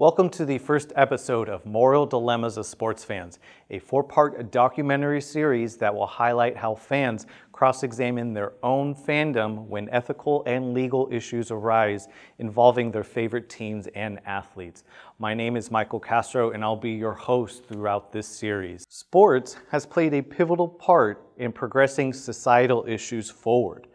Welcome to the first episode of Moral Dilemmas of Sports Fans, a four-part documentary series that will highlight how fans cross-examine their own fandom when ethical and legal issues arise involving their favorite teams and athletes. My name is Michael Castro, and I'll be your host throughout this series. Sports has played a pivotal part in progressing societal issues forward.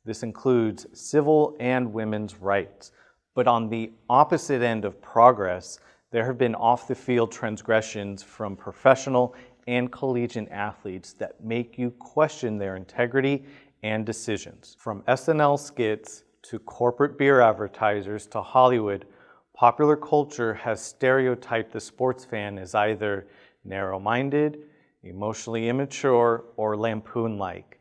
This includes civil and women's rights. But on the opposite end of progress, there have been off-the-field transgressions from professional and collegiate athletes that make you question their integrity and decisions. From SNL skits to corporate beer advertisers to Hollywood, popular culture has stereotyped the sports fan as either narrow-minded, emotionally immature, or lampoon-like.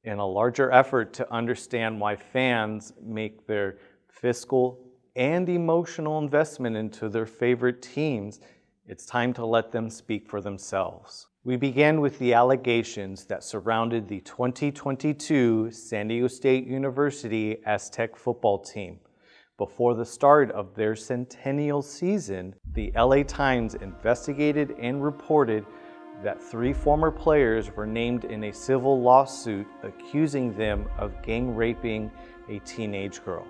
In a larger effort to understand why fans make their fiscal and emotional investment into their favorite teams, it's time to let them speak for themselves. We began with the allegations that surrounded the 2022 San Diego State University Aztec football team. Before the start of their centennial season, the LA Times investigated and reported that 3 former players were named in a civil lawsuit accusing them of gang raping a teenage girl.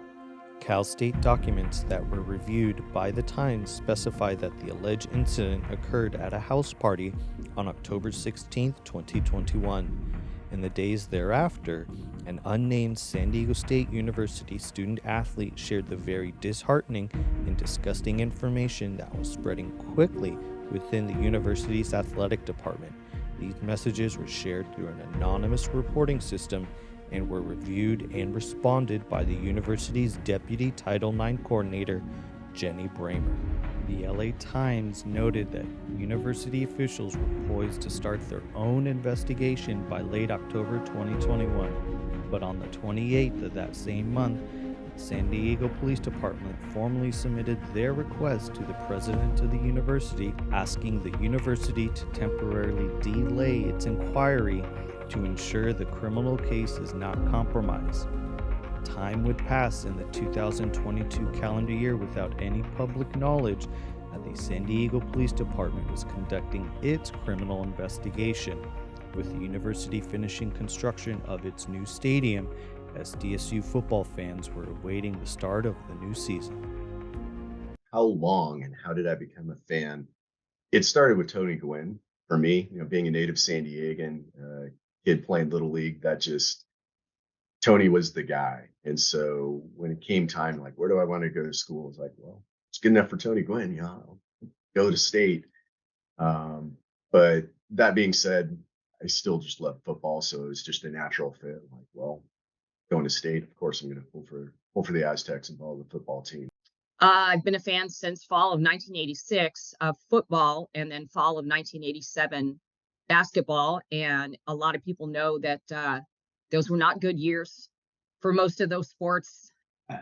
Cal State documents that were reviewed by the Times specify that the alleged incident occurred at a house party on October 16, 2021. In the days thereafter, an unnamed San Diego State University student-athlete shared the very disheartening and disgusting information that was spreading quickly within the university's athletic department. These messages were shared through an anonymous reporting system and were reviewed and responded by the university's deputy Title IX coordinator, Jenny Bramer. The LA Times noted that university officials were poised to start their own investigation by late October 2021, but on the 28th of that same month, the San Diego Police Department formally submitted their request to the president of the university, asking the university to temporarily delay its inquiry to ensure the criminal case is not compromised. Time would pass in the 2022 calendar year without any public knowledge that the San Diego Police Department was conducting its criminal investigation, with the university finishing construction of its new stadium. SDSU football fans were awaiting the start of the new season. How long and how did I become a fan? It started with Tony Gwynn for me, being a native San Diegan, kid playing Little League, Tony was the guy. And so when it came time, like, where do I want to go to school? It's like, well, it's good enough for Tony Gwynn. I'll go to state. But that being said, I still just love football. So it was just a natural fit. I'm like, well, going to state, of course, I'm going to pull for the Aztecs and follow the football team. I've been a fan since fall of 1986 of football, and then fall of 1987 basketball. And a lot of people know that those were not good years for most of those sports.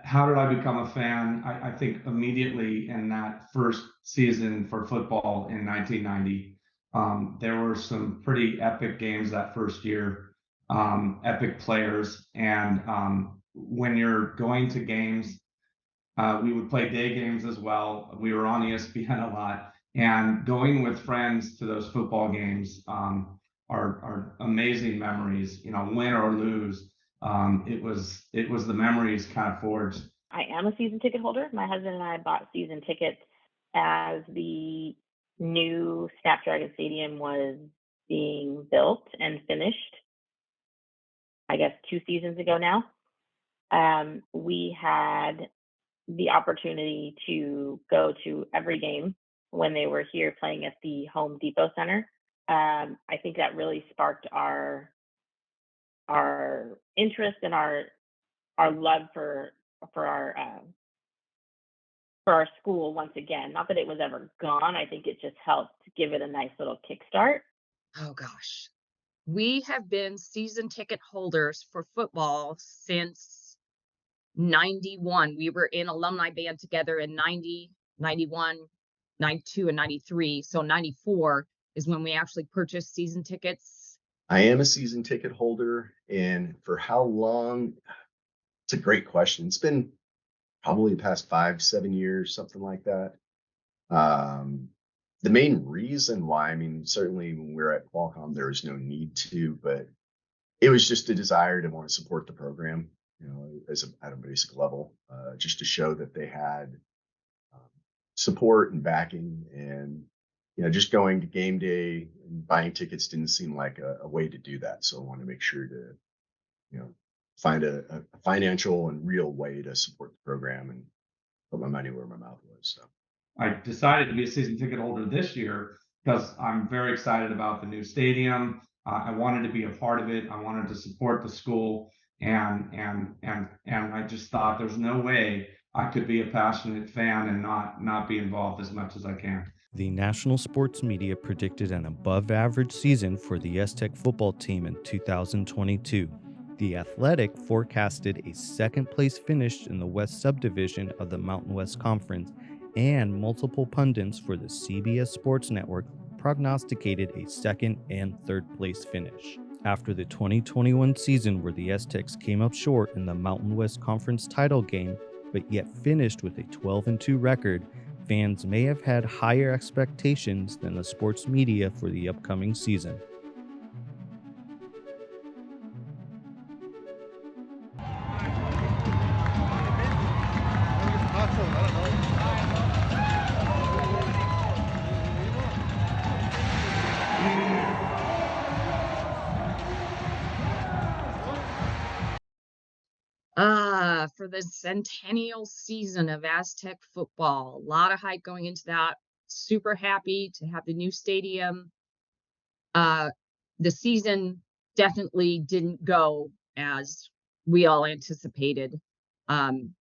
How did I become a fan? I think immediately in that first season for football in 1990, there were some pretty epic games that first year, epic players. And when you're going to games, we would play day games as well. We were on ESPN a lot, and going with friends to those football games are amazing memories. Win or lose, it was the memories kind of forged. I am a season ticket holder. My husband and I bought season tickets as the new Snapdragon Stadium was being built and finished, I guess 2 seasons ago now. We had the opportunity to go to every game when they were here playing at the Home Depot Center. I think that really sparked our interest and our love for our school once again. Not that it was ever gone. I think it just helped give it a nice little kickstart. Oh gosh, we have been season ticket holders for football since 91. We were in alumni band together in 90, 91, 92, and 93. So 94 is when we actually purchased season tickets. I am a season ticket holder, and for how long? It's a great question. It's been probably the past 5-7 years, something like that. The main reason why, I mean, certainly when we were at Qualcomm, there was no need to, but it was just a desire to want to support the program, at a basic level, just to show that they had um, support and backing, and just going to game day and buying tickets didn't seem like a way to do that. So I wanted to make sure to you know find a financial and real way to support the program and put my money where my mouth was. So I decided to be a season ticket holder this year because I'm very excited about the new stadium. I wanted to be a part of it. I wanted to support the school, and I just thought there's no way I could be a passionate fan and not be involved as much as I can. The national sports media predicted an above-average season for the Aztec football team in 2022. The Athletic forecasted a second-place finish in the West Subdivision of the Mountain West Conference, and multiple pundits for the CBS Sports Network prognosticated a second and third-place finish. After the 2021 season, where the Aztecs came up short in the Mountain West Conference title game, but yet finished with a 12-2 record, fans may have had higher expectations than the sports media for the upcoming season. For the centennial season of Aztec football, a lot of hype going into that. Super happy to have the new stadium. The season definitely didn't go as we all anticipated. And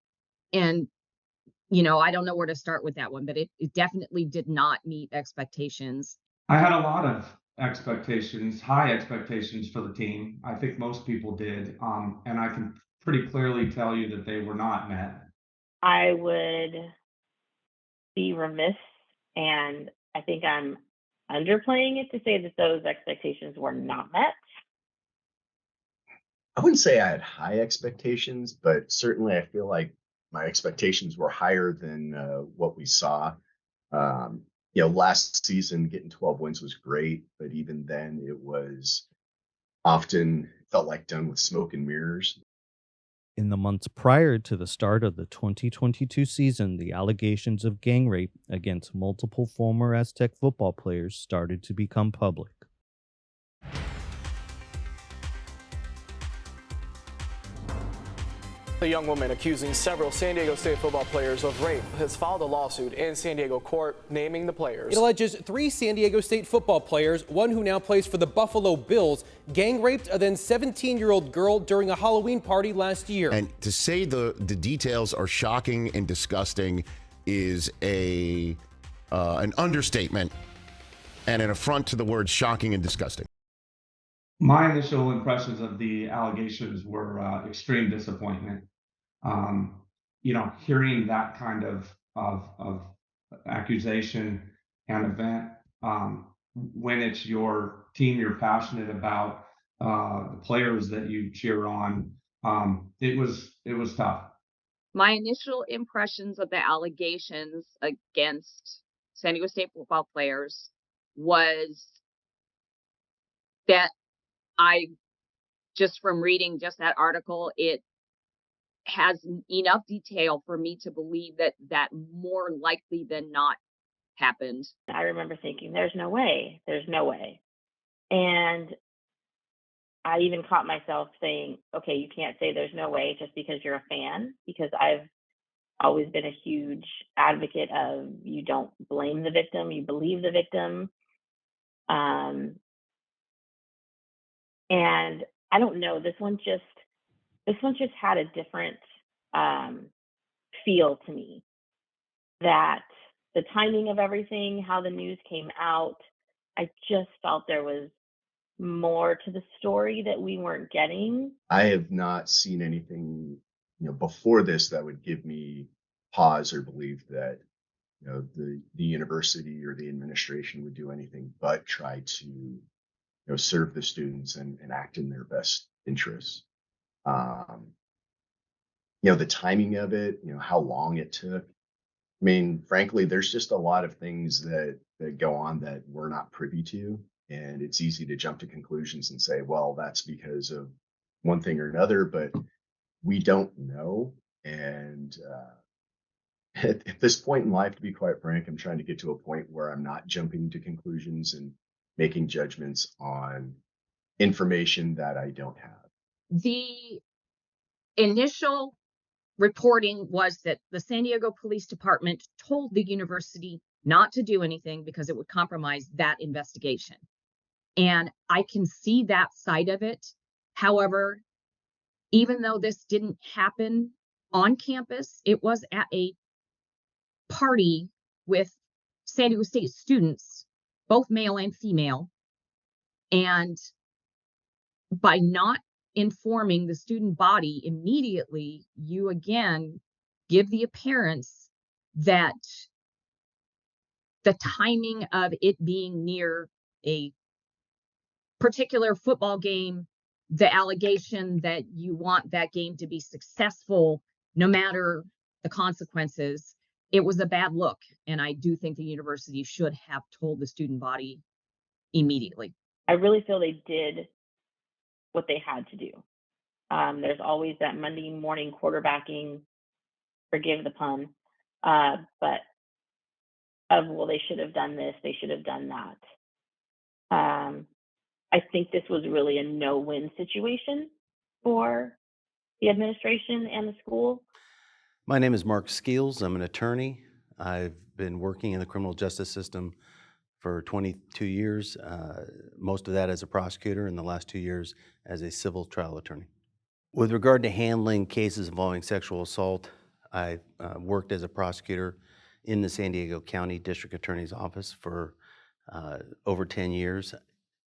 I don't know where to start with that one, but it definitely did not meet expectations. I had a lot of expectations, high expectations for the team. I think most people did, and I can pretty clearly tell you that they were not met. I would be remiss, and I think I'm underplaying it to say that those expectations were not met. I wouldn't say I had high expectations, but certainly I feel like my expectations were higher than what we saw. Last season getting 12 wins was great, but even then it was often felt like done with smoke and mirrors. In the months prior to the start of the 2022 season, the allegations of gang rape against multiple former Aztec football players started to become public. A young woman accusing several San Diego State football players of rape has filed a lawsuit in San Diego court naming the players. It alleges 3 San Diego State football players, one who now plays for the Buffalo Bills, gang raped a then 17-year-old girl during a Halloween party last year. And to say the details are shocking and disgusting is an understatement and an affront to the words shocking and disgusting. My initial impressions of the allegations were extreme disappointment. Hearing that kind of accusation and event, when it's your team you're passionate about, the players that you cheer on, it was tough. My initial impressions of the allegations against San Diego State football players was that just from reading just that article, it has enough detail for me to believe that more likely than not happened. I remember thinking, there's no way. And I even caught myself saying, okay, you can't say there's no way just because you're a fan, because I've always been a huge advocate of you don't blame the victim, you believe the victim. And I don't know, this one just had a different feel to me. That the timing of everything, how the news came out, I just felt there was more to the story that we weren't getting. I have not seen anything, before this that would give me pause or believe that, the university or the administration would do anything but try to, serve the students and act in their best interests. The timing of it, how long it took, I mean, frankly, there's just a lot of things that go on that we're not privy to, and it's easy to jump to conclusions and say, well, that's because of one thing or another, but we don't know. And at this point in life, to be quite frank, I'm trying to get to a point where I'm not jumping to conclusions and making judgments on information that I don't have. The initial reporting was that the San Diego Police Department told the university not to do anything because it would compromise that investigation. And I can see that side of it. However, even though this didn't happen on campus, it was at a party with San Diego State students, both male and female. And by not informing the student body immediately, you again give the appearance that the timing of it being near a particular football game, the allegation that you want that game to be successful no matter the consequences, it was a bad look. And I do think the university should have told the student body immediately. I really feel they did what they had to do. There's always that Monday morning quarterbacking, forgive the pun, but well, they should have done this, they should have done that. I think this was really a no-win situation for the administration and the school. My name is Mark Skeels. I'm an attorney. I've been working in the criminal justice system for 22 years, most of that as a prosecutor, and the last 2 years as a civil trial attorney. With regard to handling cases involving sexual assault, I worked as a prosecutor in the San Diego County District Attorney's Office for over 10 years.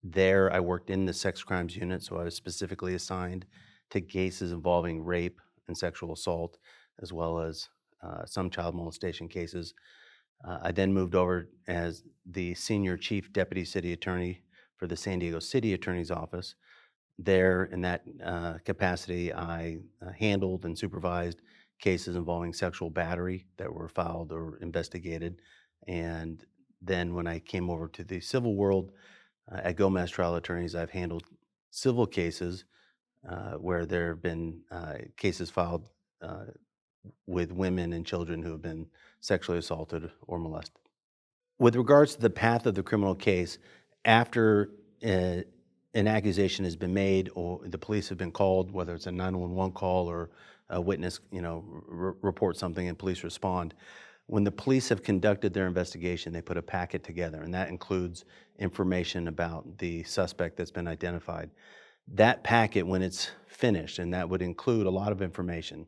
There, I worked in the sex crimes unit, so I was specifically assigned to cases involving rape and sexual assault, as well as some child molestation cases. I then moved over as the senior chief deputy city attorney for the San Diego City Attorney's Office. There, in that capacity, I handled and supervised cases involving sexual battery that were filed or investigated. And then when I came over to the civil world, at Gomez Trial Attorneys, I've handled civil cases where there have been cases filed with women and children who have been sexually assaulted or molested. With regards to the path of the criminal case, after an accusation has been made or the police have been called, whether it's a 911 call or a witness, report something and police respond. When the police have conducted their investigation, they put a packet together, and that includes information about the suspect that's been identified. That packet, when it's finished, and that would include a lot of information,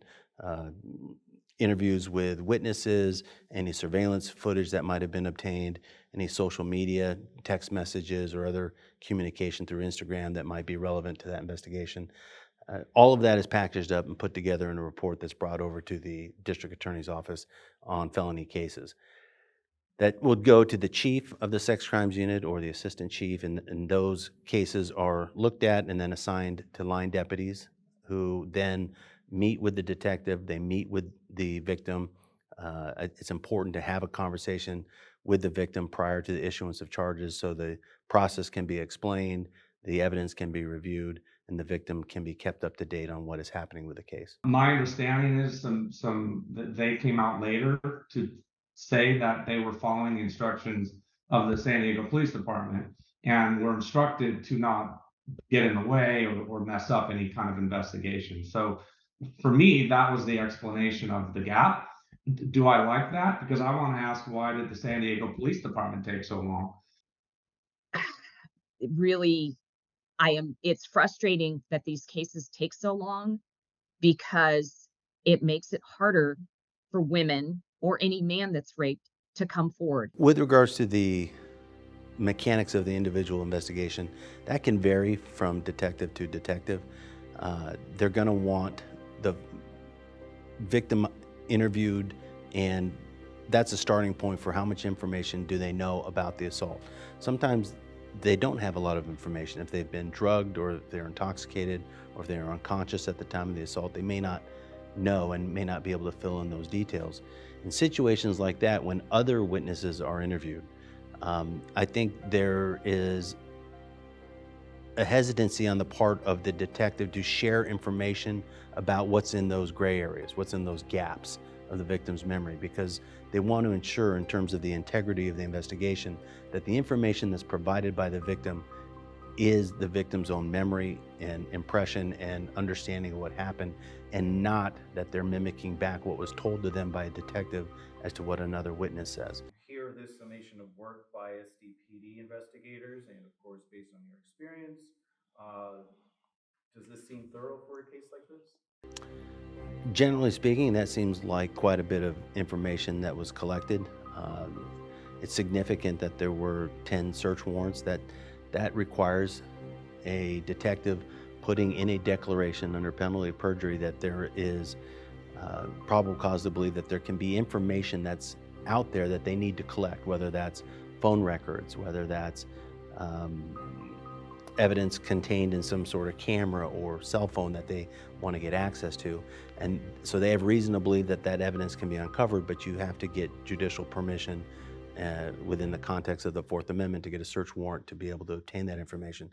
interviews with witnesses, any surveillance footage that might have been obtained, any social media, text messages, or other communication through Instagram that might be relevant to that investigation. All of that is packaged up and put together in a report that's brought over to the district attorney's office on felony cases. That would go to the chief of the sex crimes unit or the assistant chief, and those cases are looked at and then assigned to line deputies who then meet with the detective, they meet with the victim. It's important to have a conversation with the victim prior to the issuance of charges so the process can be explained, the evidence can be reviewed, and the victim can be kept up to date on what is happening with the case. My understanding is that they came out later to say that they were following the instructions of the San Diego Police Department and were instructed to not get in the way or mess up any kind of investigation. So for me, that was the explanation of the gap. Do I like that? Because I want to ask, why did the San Diego Police Department take so long? Really, it's frustrating that these cases take so long because it makes it harder for women or any man that's raped to come forward. With regards to the mechanics of the individual investigation, that can vary from detective to detective. They're going to want the victim interviewed, and that's a starting point for how much information do they know about the assault. Sometimes they don't have a lot of information. If they've been drugged or if they're intoxicated or if they're unconscious at the time of the assault, they may not know and may not be able to fill in those details. In situations like that, when other witnesses are interviewed, I think there is a hesitancy on the part of the detective to share information about what's in those gray areas, what's in those gaps of the victim's memory, because they want to ensure, in terms of the integrity of the investigation, that the information that's provided by the victim is the victim's own memory and impression and understanding of what happened, and not that they're mimicking back what was told to them by a detective as to what another witness says. Hear this summation of work by SDPD investigators, and of course, based on your experience, does this seem thorough for a case like this? Generally speaking, that seems like quite a bit of information that was collected. It's significant that there were 10 search warrants. That requires a detective putting in a declaration under penalty of perjury that there is probable cause to believe that there can be information that's out there that they need to collect, whether that's phone records, whether that's evidence contained in some sort of camera or cell phone that they want to get access to. And so they have reason to believe that that evidence can be uncovered, but you have to get judicial permission within the context of the Fourth Amendment to get a search warrant to be able to obtain that information.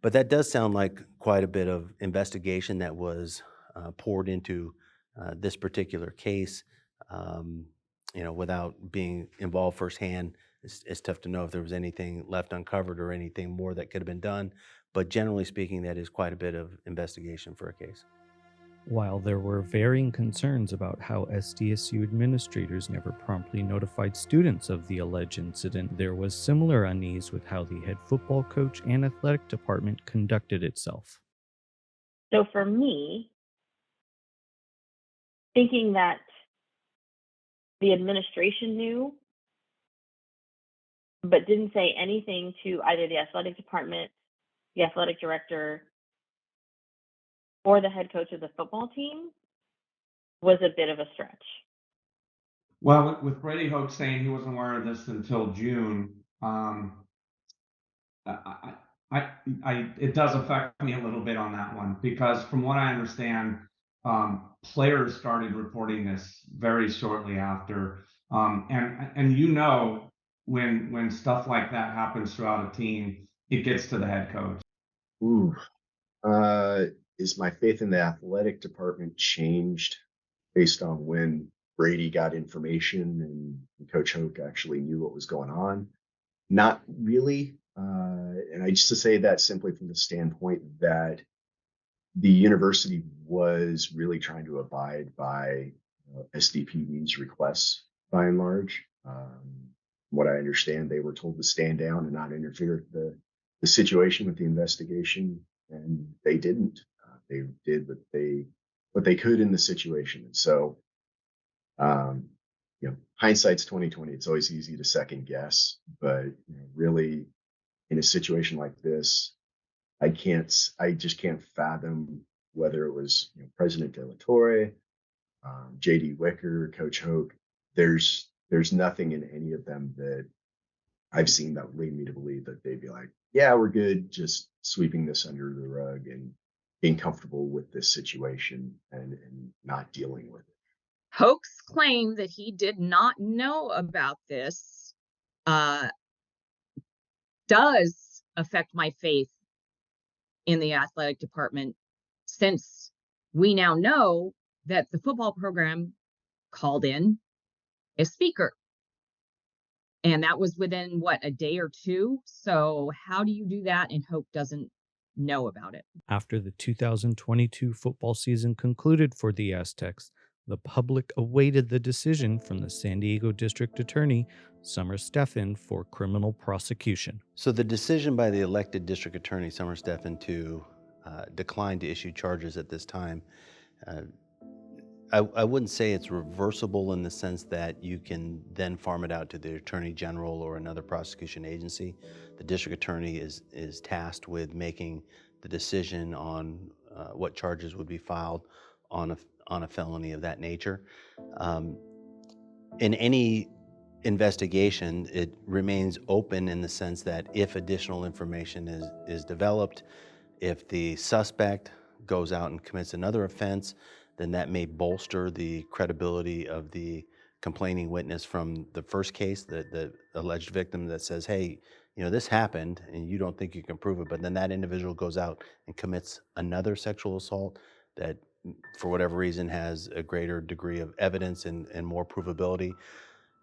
But that does sound like quite a bit of investigation that was poured into this particular case. Without being involved firsthand, it's tough to know if there was anything left uncovered or anything more that could have been done. But generally speaking, that is quite a bit of investigation for a case. While there were varying concerns about how SDSU administrators never promptly notified students of the alleged incident, there was similar unease with how the head football coach and athletic department conducted itself. So for me, thinking that the administration knew, but didn't say anything to either the athletic department, the athletic director, or the head coach of the football team, was a bit of a stretch. Well, with Brady Hoke saying he wasn't aware of this until June, it does affect me a little bit on that one, because from what I understand, players started reporting this very shortly after, and when stuff like that happens throughout a team, it gets to the head coach. Ooh, is my faith in the athletic department changed based on when Brady got information and Coach Hoke actually knew what was going on? Not really. And I just to say that simply from the standpoint that the university was really trying to abide by SDPD's requests by and large. What I understand, they were told to stand down and not interfere with the situation with the investigation, and they didn't. They did what they could in the situation. And so, hindsight's 2020. It's always easy to second guess, but really, in a situation like this, I just can't fathom whether it was President De La Torre, JD Wicker, Coach Hoke. There's nothing in any of them that I've seen that would lead me to believe that they'd be like, yeah, we're good, just sweeping this under the rug and being comfortable with this situation and not dealing with it. Hoke's claim that he did not know about this does affect my faith in the athletic department, since we now know that the football program called in a speaker. And that was within, a day or two? So how do you do that and Hoke doesn't know about it? After the 2022 football season concluded for the Aztecs, the public awaited the decision from the San Diego District Attorney, Summer Stephan, for criminal prosecution. So the decision by the elected District Attorney, Summer Stephan, to decline to issue charges at this time, I wouldn't say it's reversible in the sense that you can then farm it out to the Attorney General or another prosecution agency. The District Attorney is tasked with making the decision on what charges would be filed on a felony of that nature. In any investigation, it remains open in the sense that if additional information is developed, if the suspect goes out and commits another offense, then that may bolster the credibility of the complaining witness from the first case, the alleged victim that says, hey, this happened and you don't think you can prove it, but then that individual goes out and commits another sexual assault that for whatever reason has a greater degree of evidence and more provability.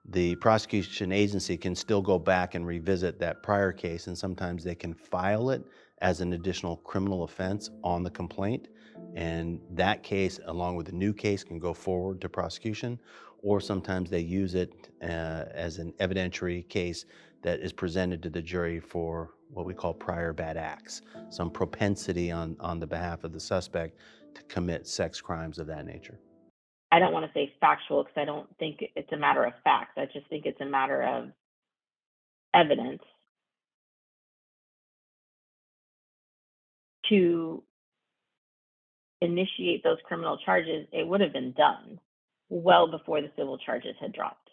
The prosecution agency can still go back and revisit that prior case, and sometimes they can file it as an additional criminal offense on the complaint. And that case, along with the new case, can go forward to prosecution, or sometimes they use it as an evidentiary case that is presented to the jury for what we call prior bad acts, some propensity on the behalf of the suspect to commit sex crimes of that nature. I don't want to say factual because I don't think it's a matter of facts. I just think it's a matter of evidence to initiate those criminal charges. It would have been done well before the civil charges had dropped.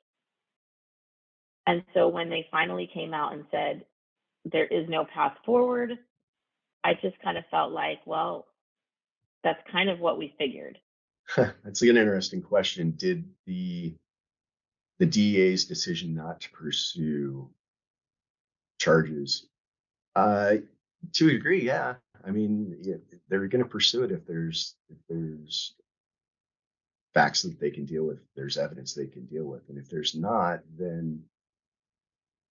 And so when they finally came out and said there is no path forward, I just kind of felt like, well, that's kind of what we figured. That's an interesting question. Did the DA's decision not to pursue charges? To a degree, yeah. I mean, they're going to pursue it if there's facts that they can deal with, if there's evidence they can deal with, and if there's not, then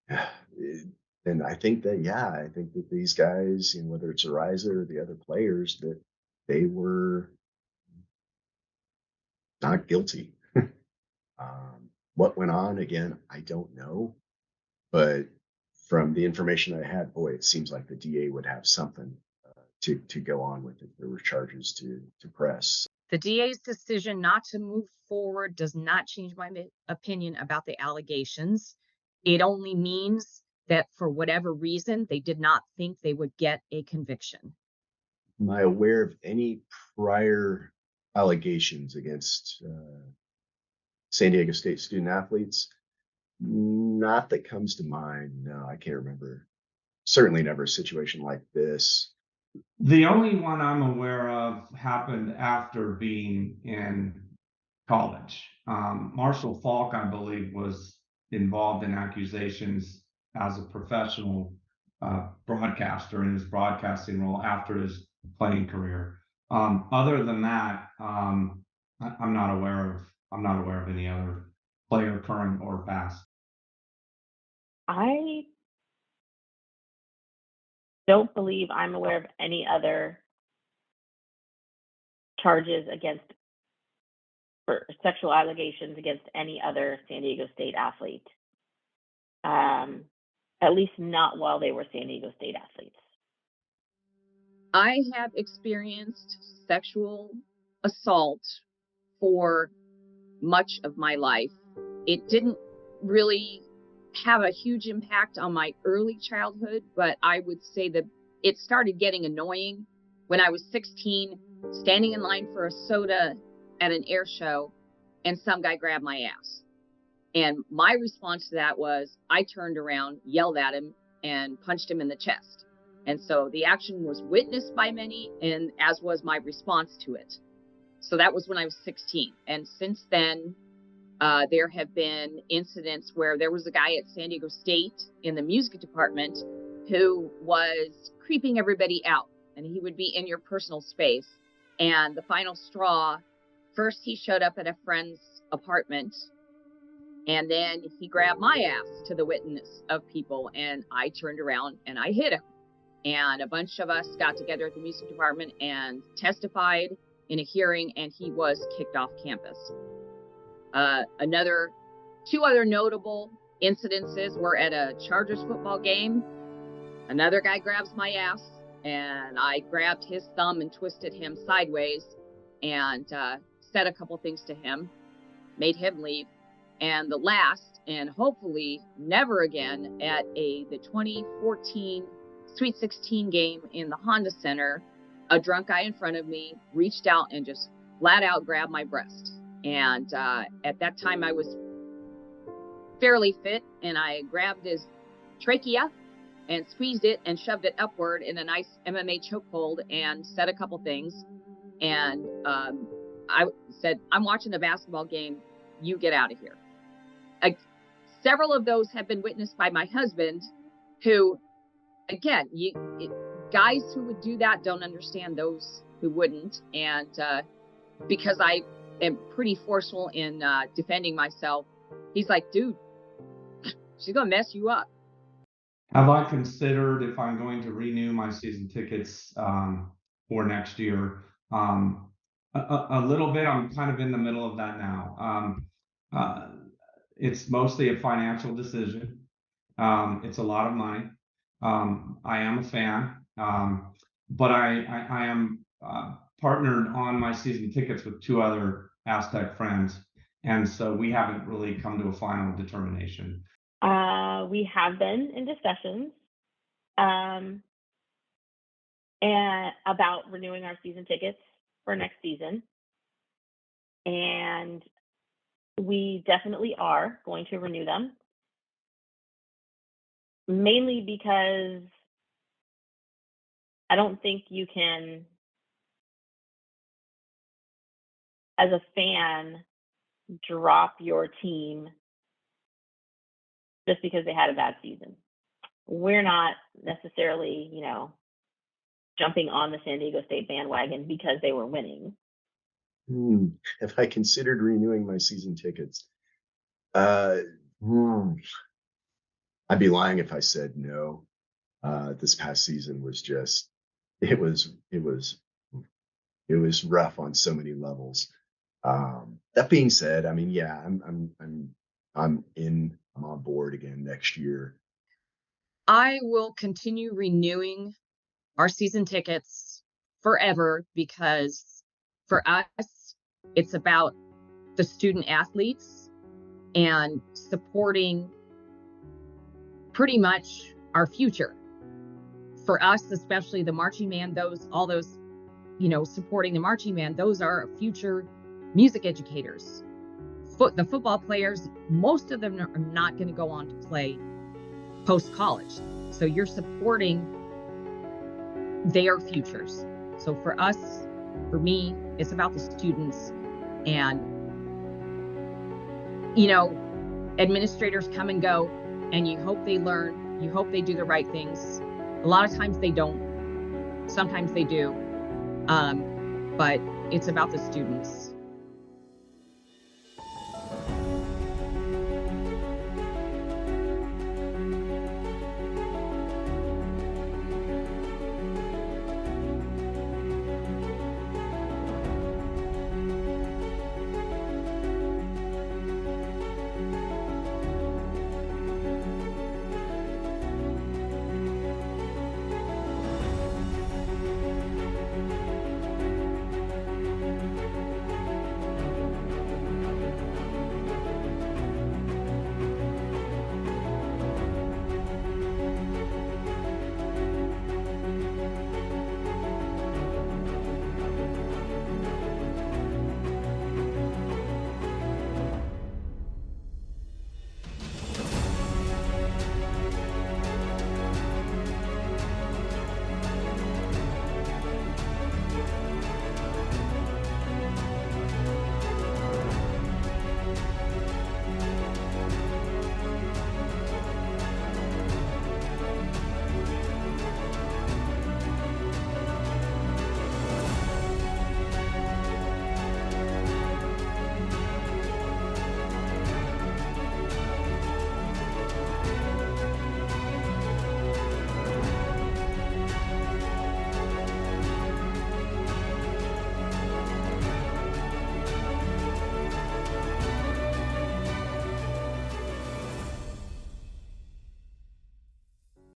I think that these guys, whether it's Ariza or the other players, that they were not guilty. What went on, again, I don't know. But from the information I had, boy, it seems like the DA would have something to go on with if there were charges to press. The DA's decision not to move forward does not change my opinion about the allegations. It only means that for whatever reason, they did not think they would get a conviction. Am I aware of any prior allegations against San Diego State student athletes? Not that comes to mind. No, I can't remember. Certainly never a situation like this. The only one I'm aware of happened after being in college. Marshall Falk, I believe, was involved in accusations as a professional broadcaster in his broadcasting role after his playing career. Other than that, I'm not aware of any other player, current or past. I don't believe I'm aware of any other charges against or sexual allegations against any other San Diego State athlete. At least not while they were San Diego State athletes. I have experienced sexual assault for much of my life. It didn't really have a huge impact on my early childhood, but I would say that it started getting annoying when I was 16, standing in line for a soda at an air show, and some guy grabbed my ass. And my response to that was I turned around, yelled at him, and punched him in the chest. And so the action was witnessed by many, and as was my response to it. So that was when I was 16. And since then, there have been incidents where there was a guy at San Diego State in the music department who was creeping everybody out, and he would be in your personal space. And the final straw, first he showed up at a friend's apartment, and then he grabbed my ass to the witness of people, and I turned around and I hit him. And a bunch of us got together at the music department and testified in a hearing, and he was kicked off campus. Two other notable incidences were at a Chargers football game. Another guy grabs my ass, and I grabbed his thumb and twisted him sideways and said a couple things to him, made him leave. And the last, and hopefully never again, at the 2014 Sweet 16 game in the Honda Center, a drunk guy in front of me reached out and just flat out grabbed my breast. And at that time I was fairly fit, and I grabbed his trachea and squeezed it and shoved it upward in a nice MMA chokehold and said a couple things. And I said, I'm watching a basketball game. You get out of here. Several of those have been witnessed by my husband, who, again, guys who would do that don't understand those who wouldn't. And because I am pretty forceful in defending myself, he's like, dude, she's going to mess you up. Have I considered if I'm going to renew my season tickets for next year? A little bit. I'm kind of in the middle of that now. It's mostly a financial decision. It's a lot of money. I am a fan, but I am partnered on my season tickets with 2 other Aztec friends, and so we haven't really come to a final determination. We have been in discussions and about renewing our season tickets for next season. And we definitely are going to renew them. Mainly because I don't think you can, as a fan, drop your team just because they had a bad season. We're not necessarily, jumping on the San Diego State bandwagon because they were winning. Have I considered renewing my season tickets? I'd be lying if I said no. This past season was just, it was rough on so many levels. That being said, I mean, yeah, I'm on board again next year. I will continue renewing our season tickets forever, because for us, it's about the student athletes and supporting pretty much our future. For us, especially the marching band, all those, supporting the marching band, those are future music educators. The football players, most of them are not going to go on to play post-college. So you're supporting their futures. So for us, for me, it's about the students. And, administrators come and go, and you hope they learn, you hope they do the right things. A lot of times they don't. Sometimes they do. But it's about the students.